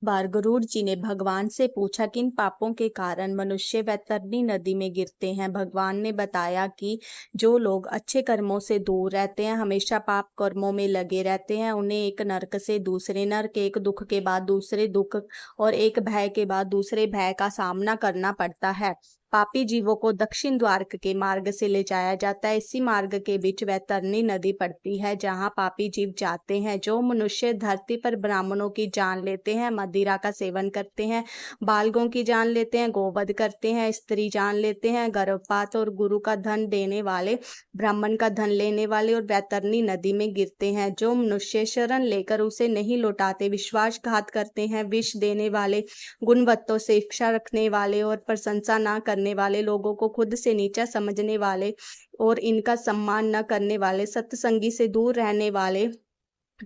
बार गरुड़ जी ने भगवान से पूछा किन पापों के कारण मनुष्य वैतरणी नदी में गिरते हैं। भगवान ने बताया कि जो लोग अच्छे कर्मों से दूर रहते हैं, हमेशा पाप कर्मों में लगे रहते हैं, उन्हें एक नरक से दूसरे नरक, एक दुख के बाद दूसरे दुख और एक भय के बाद दूसरे भय का सामना करना पड़ता है। पापी जीवों को दक्षिण द्वार के मार्ग से ले जाया जाता है। इसी मार्ग के बीच वैतरणी नदी पड़ती है, जहाँ पापी जीव जाते हैं। जो मनुष्य धरती पर ब्राह्मणों की जान लेते हैं, मदिरा का सेवन करते हैं, बालकों की जान लेते हैं, गोवध करते हैं, स्त्री जान लेते हैं, गर्भपात और गुरु का धन देने वाले, ब्राह्मण का धन लेने वाले और वैतरणी नदी में गिरते हैं। जो मनुष्य शरण लेकर उसे नहीं लौटाते, विश्वासघात करते हैं, विष देने वाले, गुणवत्तों से इच्छा रखने वाले और प्रशंसा ना करने वाले, लोगों को खुद से नीचा समझने वाले और इनका सम्मान न करने वाले, सत्संगी से दूर रहने वाले,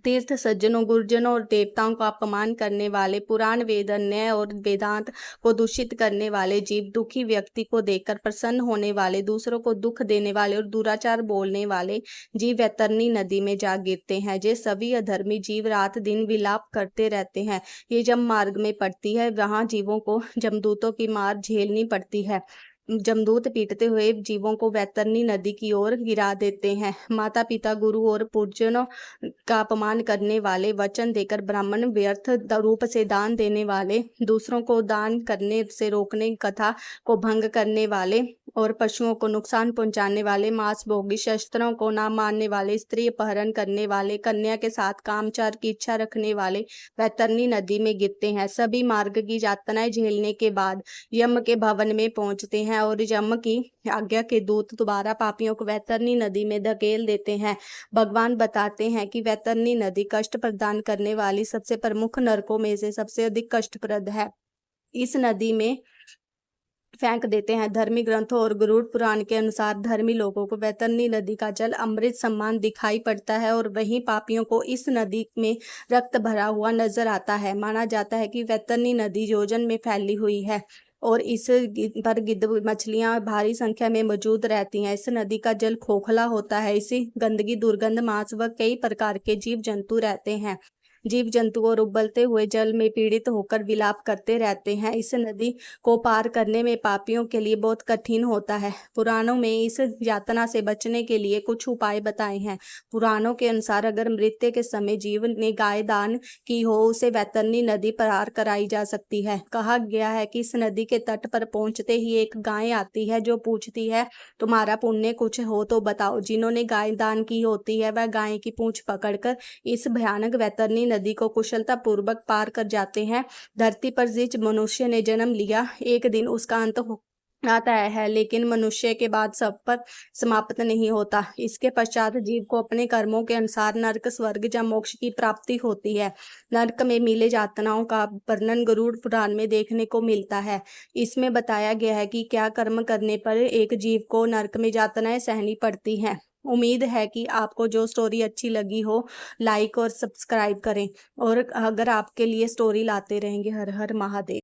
तीर्थ सज्जनों, गुरुजनों और देवताओं का अपमान करने वाले, पुराण वेद न्याय और वेदांत को दूषित करने वाले जीव, दुखी व्यक्ति को देखकर प्रसन्न होने वाले, दूसरों को दुख देने वाले और दुराचार बोलने वाले जीव वैतरणी नदी में जा गिरते हैं। ये सभी अधर्मी जीव रात दिन विलाप करते रहते हैं। ये जब मार्ग में पड़ती है, वहां जीवों को जमदूतों की मार झेलनी पड़ती है। जमदूत पीटते हुए जीवों को वैतरणी नदी की ओर गिरा देते हैं। माता पिता, गुरु और पूज्यनों का अपमान करने वाले, वचन देकर ब्राह्मण व्यर्थ रूप से दान देने वाले, दूसरों को दान करने से रोकने, कथा को भंग करने वाले और पशुओं को नुकसान पहुंचाने वाले, मांस भोगी, शस्त्रों को ना मानने वाले, स्त्री अपहरण करने वाले, कन्या के साथ कामचार की इच्छा रखने वाले वैतरणी नदी में गिरते हैं। सभी मार्ग की यातनाएं झेलने के बाद यम के भवन में पहुंचते हैं और यम की आज्ञा के दूत दोबारा पापियों को वैतरणी नदी में धकेल देते हैं। भगवान बताते हैं कि वैतरणी नदी कष्ट प्रदान करने वाली सबसे प्रमुख नरकों में से सबसे अधिक कष्टप्रद है। इस नदी में फेंक देते हैं। धर्मी ग्रंथों और गरुड़ पुराण के अनुसार धर्मी लोगों को वैतरणी नदी का जल अमृत समान दिखाई पड़ता है और वहीं पापियों को इस नदी में रक्त भरा हुआ नजर आता है। माना जाता है कि वैतरणी नदी योजन में फैली हुई है और पर गिद्ध मछलियां भारी संख्या में मौजूद रहती हैं। इस नदी का जल खोखला होता है। इसी गंदगी, दुर्गंध, मांस व कई प्रकार के जीव जंतु रहते हैं। जीव जंतु और उबलते हुए जल में पीड़ित होकर विलाप करते रहते हैं। इस नदी को पार करने में पापियों के लिए बहुत कठिन होता है। पुराणों में इस यातना से बचने के लिए कुछ उपाय बताए हैं। पुराणों के अनुसार अगर मृत्यु के समय जीव ने गाय दान की हो, उसे वैतरणी नदी पार कराई जा सकती है। कहा गया है कि इस नदी के तट पर पहुंचते ही एक गाय आती है जो पूछती है, तुम्हारा पुण्य कुछ हो तो बताओ। जिन्होंने गाय दान की होती है वह गाय की पूंछ पकड़कर इस भयानक वैतरणी नदी को कुशलता पूर्वक पार कर जाते हैं। धरती पर जिस मनुष्य ने जन्म लिया, एक दिन उसका अंत आता है, लेकिन मनुष्य के बाद सब पर समाप्त नहीं होता। इसके पश्चात जीव को अपने कर्मों के अनुसार नरक, स्वर्ग या मोक्ष की प्राप्ति होती है। नरक में मिले यातनाओं का वर्णन गरुड़ पुराण में देखने को मिलता है। इसमें बताया गया है कि क्या कर्म करने पर एक जीव को नरक में यातनाएं सहनी पड़ती हैं। उम्मीद है कि आपको जो स्टोरी अच्छी लगी हो, लाइक और सब्सक्राइब करें और अगर आपके लिए स्टोरी लाते रहेंगे। हर हर महादेव।